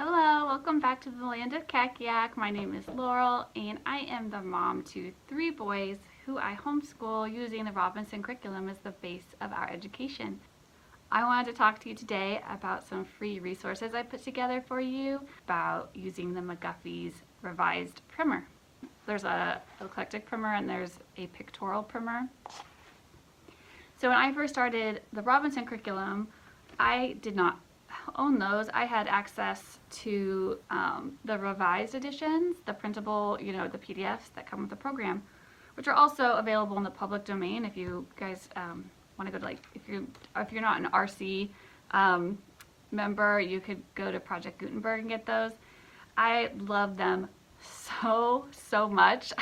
Hello, welcome back to the land of Kakiak. My name is Laurel and I am the mom to 3 boys who I homeschool using the Robinson curriculum as the base of our education. I wanted to talk to you today about some free resources I put together for you about using the McGuffey's revised primer. There's a eclectic primer and there's a pictorial primer. So when I first started the Robinson curriculum, I did not own those. I had access to the revised editions, the printable, the PDFs that come with the program, which are also available in the public domain. If you guys want to go to, if you're not an RC member, you could go to Project Gutenberg and get those. I love them so much.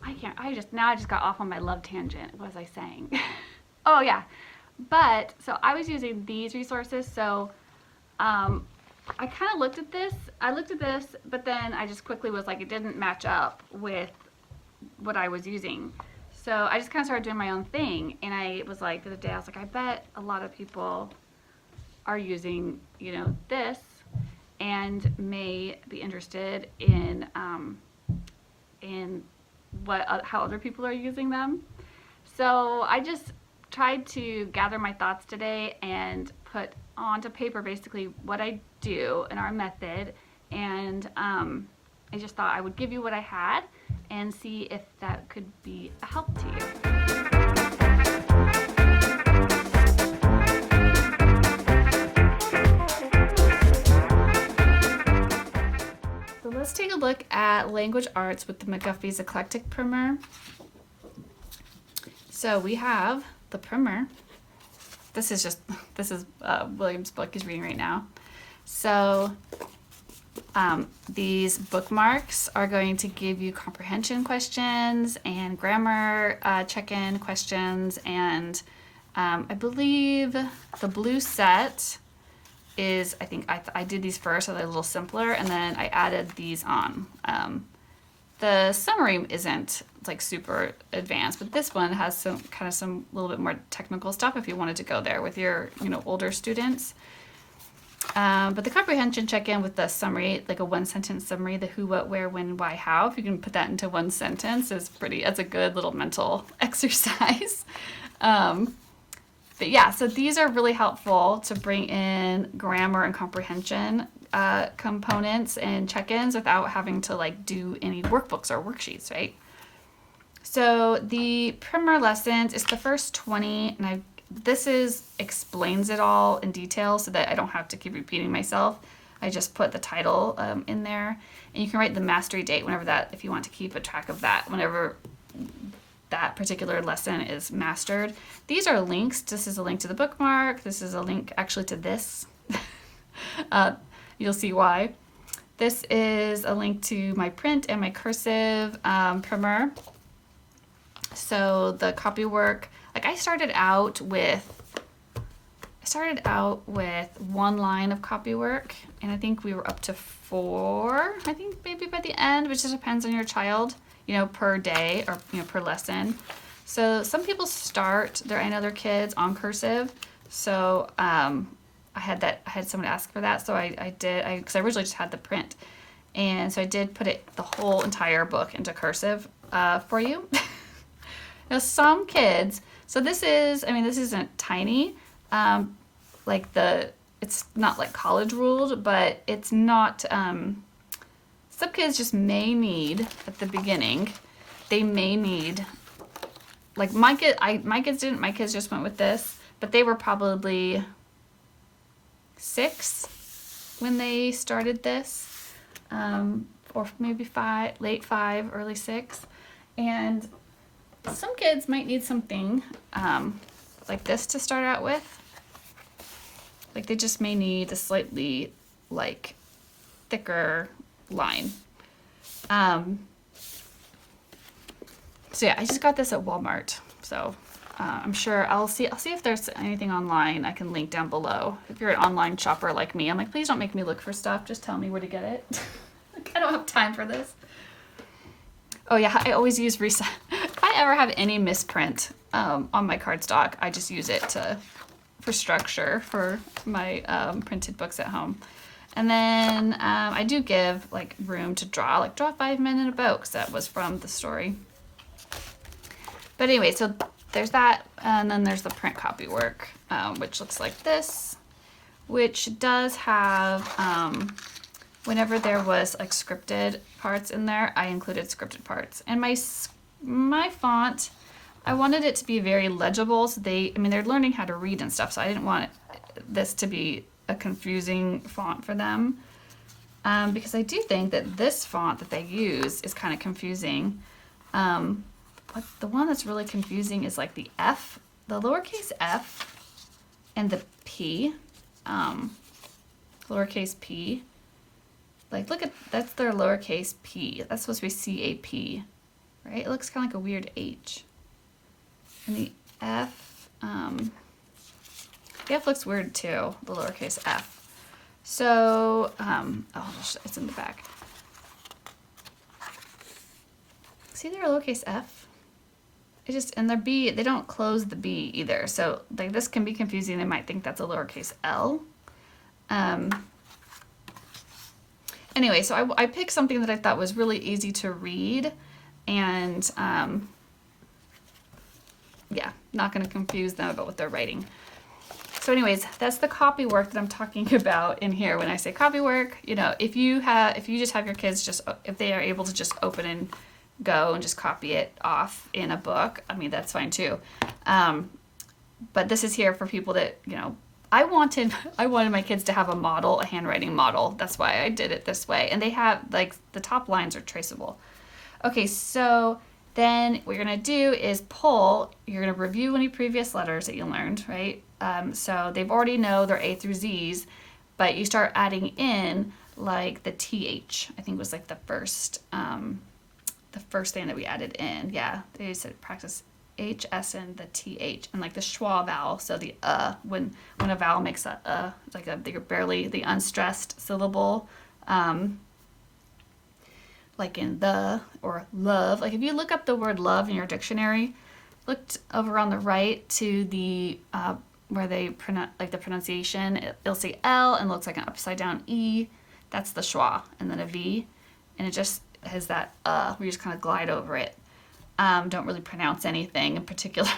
I just got off on my love tangent. What was I saying? Oh yeah, but so I was using these resources. So I kind of looked at this, but then I just quickly was like, it didn't match up with what I was using. So I just kind of started doing my own thing. And I was like, the other day, I was like, I bet a lot of people are using, this and may be interested in how other people are using them. So I just tried to gather my thoughts today and put onto paper basically what I do in our method, and I just thought I would give you what I had and see if that could be a help to you. So let's take a look at language arts with the McGuffey's eclectic primer. So we have the primer. This is William's book he's reading right now. So these bookmarks are going to give you comprehension questions and grammar check-in questions, and I believe the blue set is, I did these first, so they're a little simpler, and then I added these on. The summary isn't super advanced, but this one has some little bit more technical stuff if you wanted to go there with your older students. But the comprehension check-in with the summary, like a 1-sentence summary, the who, what, where, when, why, how, if you can put that into 1 sentence, that's a good little mental exercise. But yeah, so these are really helpful to bring in grammar and comprehension components and check-ins without having to do any workbooks or worksheets, right? So the primer lessons is the first 20, and this explains it all in detail so that I don't have to keep repeating myself. I just put the title in there, and you can write the mastery date if you want to keep a track of that, whenever that particular lesson is mastered. These are links. This is a link to the bookmark. This is a link actually to this. You'll see why. This is a link to my print and my cursive primer. So the copywork, I started out with 1 line of copywork, and I think we were up to 4, I think maybe by the end, which just depends on your child, per day or, per lesson. So some people start and other kids on cursive. So, I had someone ask for that. So I did, because I originally just had the print. And so I did put the whole entire book into cursive, for you. Now some kids, so this isn't tiny, it's not college ruled, but it's not, some kids just may need, at the beginning, they may need, my kids didn't, my kids just went with this, but they were probably 6 when they started this, or maybe 5, late 5, early 6, and some kids might need something like this to start out with. They just may need a slightly thicker line. So yeah, I just got this at Walmart. So I'm sure I'll see if there's anything online I can link down below. If you're an online shopper like me, I'm please don't make me look for stuff. Just tell me where to get it. I don't have time for this. Oh yeah, I always use if I ever have any misprint on my cardstock, I just use it for structure for my printed books at home. And then I do give like room to draw, like draw 5 men in a boat, because that was from the story. But anyway, so there's that, and then there's the print copy work, which looks like this, which does have, whenever there was like scripted parts in there, I included scripted parts. And my font, I wanted it to be very legible, so they're learning how to read and stuff, so I didn't want this to be a confusing font for them, because I do think that this font that they use is kind of confusing. But the one that's really confusing is like the F, the lowercase f, and the P, lowercase p. Like, look at, that's their lowercase p. That's supposed to be C-A-P, right? It looks kind of like a weird H. And the F, the F looks weird too, the lowercase f. So, it's in the back. See their lowercase f? And their B, they don't close the B either. So like this can be confusing. They might think that's a lowercase L. Anyway, so I picked something that I thought was really easy to read, and yeah, not going to confuse them about what they're writing. So anyways, that's the copy work that I'm talking about in here. When I say copy work, you know, if you just have your kids if they are able to just open and go and just copy it off in a book, I mean, that's fine too. But this is here for people that, you know, I wanted my kids to have a model, a handwriting model. That's why I did it this way. And they have, like, the top lines are traceable. Okay, so then what you're gonna do is you're gonna review any previous letters that you learned, right? So they've already know their A through Z's, but you start adding in like the TH, I think was like the first thing that we added in. Yeah, they said practice H, S, and the TH, and like the schwa vowel. So the when a vowel makes a like you're barely the unstressed syllable, like in the or love. Like if you look up the word love in your dictionary, looked over on the right to the where they like the pronunciation, it'll say L and looks like an upside down E. That's the schwa, and then a V, and it just has that we just kind of glide over it. Don't really pronounce anything in particular.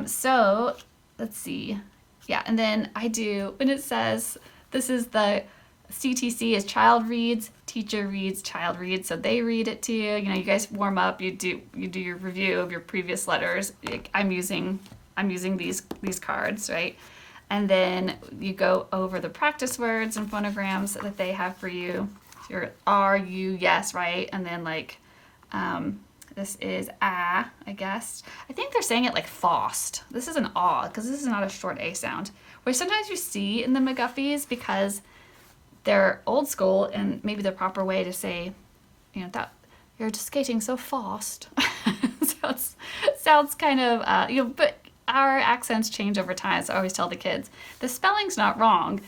So let's see. Yeah, and then I do, when it says, this is the CTC is child reads, teacher reads, child reads. So they read it to you. You know, you guys warm up, you do your review of your previous letters. I'm using these cards, right? And then you go over the practice words and phonograms that they have for you. Your R, U, yes, right? And then like, this is I guess. I think they're saying it like Fost. This is an aw, because this is not a short A sound. Which sometimes you see in the McGuffey's because they're old school and maybe the proper way to say, you know, that you're just skating so fast. So it sounds kind of, you know, but our accents change over time. So I always tell the kids, the spelling's not wrong.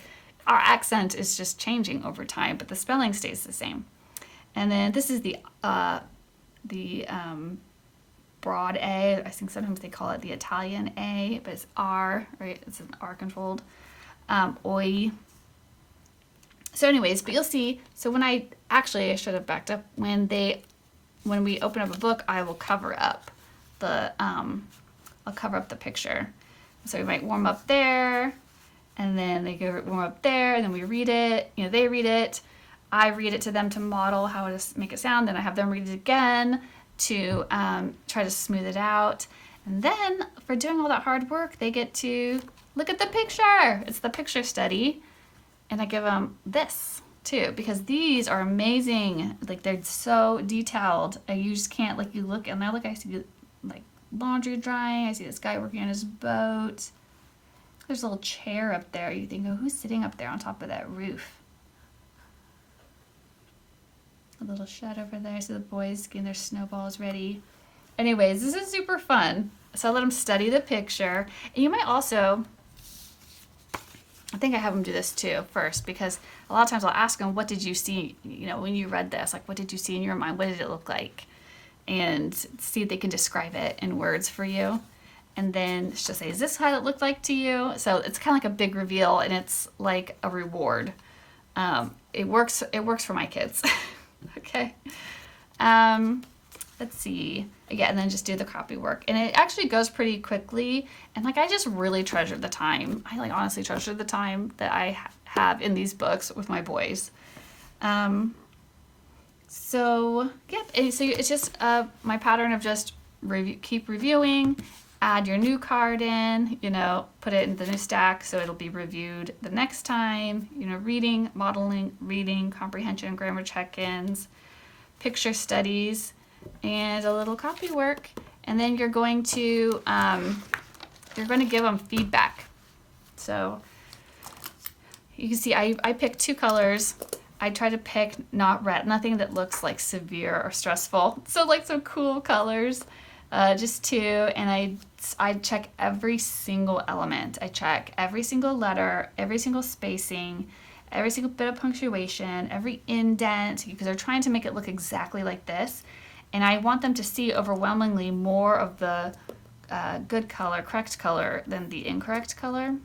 Our accent is just changing over time, but the spelling stays the same. And then this is the broad A. I think sometimes they call it the Italian A, but it's R, right? It's an R controlled. Oi. So anyways, but you'll see, so when I should have backed up. When we open up a book, I will cover up I'll cover up the picture. So we might warm up there, and then they go warm up there, and then we read it. You know, they read it. I read it to them to model how to make it sound. Then I have them read it again to try to smooth it out. And then for doing all that hard work, they get to look at the picture. It's the picture study. And I give them this too, because these are amazing. Like, they're so detailed. You just can't, like, you look and look, I see like laundry drying. I see this guy working on his boat. There's a little chair up there. You think, oh, who's sitting up there on top of that roof? A little shed over there. So the boys getting their snowballs ready. Anyways, this is super fun. So I let them study the picture. And you might also, I think I have them do this too first, because a lot of times I'll ask them, what did you see, you know, when you read this? Like, what did you see in your mind? What did it look like? And see if they can describe it in words for you. and then she'll say, is this how it looked like to you? So it's kind of like a big reveal, and it's like a reward. It works for my kids. Okay. Let's see. Again, and then just do the copy work. And it actually goes pretty quickly. And like, I just really treasure the time. I like honestly treasure the time that I have in these books with my boys. So yeah, and so it's just my pattern of just keep reviewing, add your new card in, put it in the new stack so it'll be reviewed the next time, reading, modeling, reading, comprehension, grammar check-ins, picture studies, and a little copy work. And then you're going to give them feedback. So you can see I picked 2 colors. I try to pick nothing that looks like severe or stressful. So like some cool colors, just 2. And I check every single element. I check every single letter, every single spacing, every single bit of punctuation, every indent, because they're trying to make it look exactly like this. And I want them to see overwhelmingly more of the good color, correct color, than the incorrect color.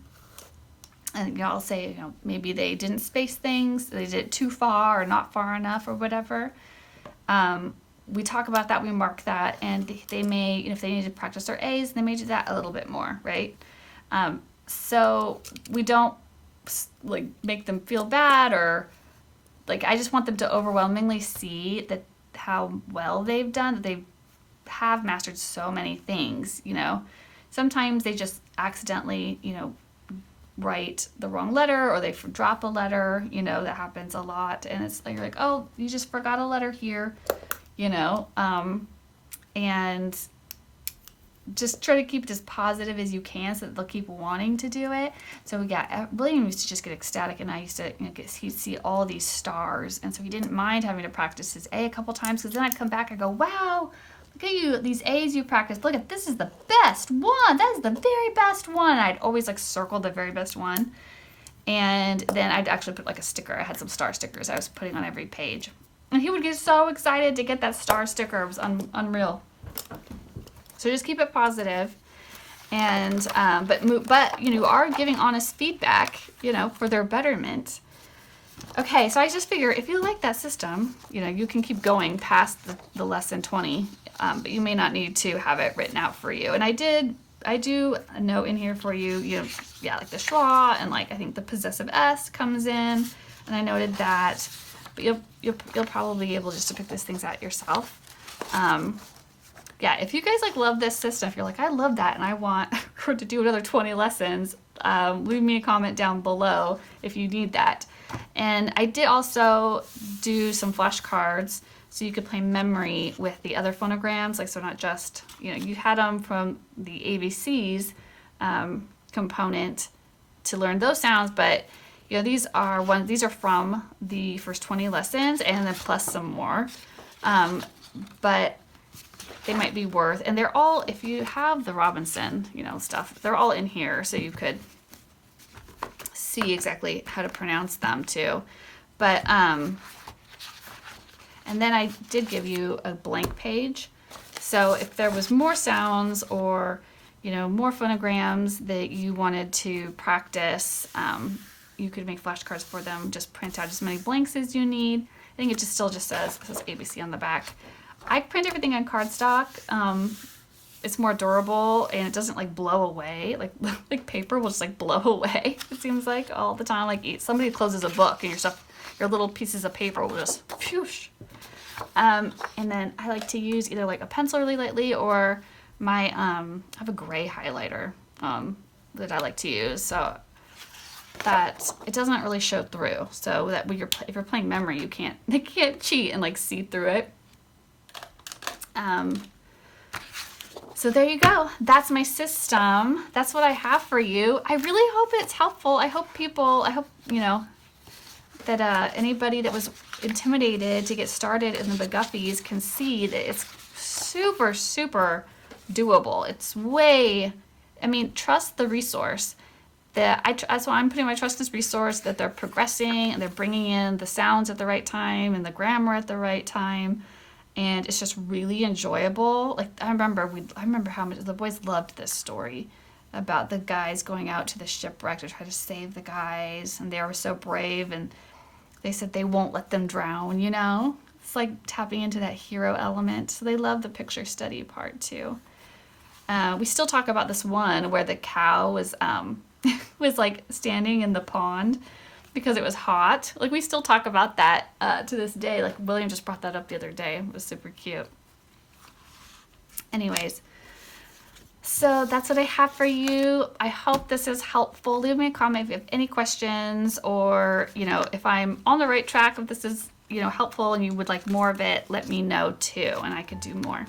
And I'll say, maybe they didn't space things, they did it too far or not far enough or whatever. We talk about that, we mark that, and they may, if they need to practice their A's, they may do that a little bit more, right? So we don't like make them feel bad, or like, I just want them to overwhelmingly see that how well they've done, that they have mastered so many things. Sometimes they just accidentally, write the wrong letter, or they drop a letter, that happens a lot. And it's like, you're like, oh, you just forgot a letter here, and just try to keep it as positive as you can so that they'll keep wanting to do it. So yeah, William used to just get ecstatic, and I used to, he'd see all these stars, and so he didn't mind having to practice his A a couple times, because then I'd come back and go, wow, look at you, these A's you practiced. Look at, this is the best one. That is the very best one. I'd always like circle the very best one. And then I'd actually put like a sticker. I had some star stickers I was putting on every page. And he would get so excited to get that star sticker. It was unreal. So just keep it positive. And, but you are giving honest feedback, for their betterment. Okay, so I just figure if you like that system, you can keep going past the lesson 20, but you may not need to have it written out for you. And I do a note in here for you, like the schwa, and like I think the possessive S comes in, and I noted that, but you'll probably be able just to pick these things out yourself. Yeah, if you guys like love this system, if you're like, I love that and I want her to do another 20 lessons, leave me a comment down below if you need that. And I did also do some flashcards so you could play memory with the other phonograms, like, so not just, you had them from the ABCs component to learn those sounds, but these are from the first 20 lessons, and then plus some more. But they might be worth, and they're all, if you have the Robinson, stuff, they're all in here, so you could see exactly how to pronounce them too. But and then I did give you a blank page, so if there was more sounds or more phonograms that you wanted to practice, you could make flashcards for them. Just print out as many blanks as you need. I think it still just says ABC on the back. I print everything on cardstock. It's more durable, and it doesn't like blow away. Like paper will just like blow away, it seems like, all the time. Like somebody closes a book and your little pieces of paper will just whoosh. And then I like to use either like a pencil really lightly, or my I have a gray highlighter that I like to use, so that it doesn't really show through. So that when if you're playing memory, they can't cheat and like see through it. So there you go. That's my system. That's what I have for you. I really hope it's helpful. I hope that anybody that was intimidated to get started in the McGuffey's can see that it's super, super doable. It's trust the resource. That's why I'm putting my trust in this resource, that they're progressing and they're bringing in the sounds at the right time and the grammar at the right time. and it's just really enjoyable. Like I remember how much the boys loved this story about the guys going out to the shipwreck to try to save the guys, and they were so brave, and they said they won't let them drown, you know? It's like tapping into that hero element. So they love the picture study part too. We still talk about this one where the cow was was like standing in the pond because it was hot. Like we still talk about that to this day. Like William just brought that up the other day. It was super cute. Anyways, so that's what I have for you. I hope this is helpful. Leave me a comment if you have any questions, or, you know, if I'm on the right track, if this is, you know, helpful and you would like more of it, let me know too, and I could do more.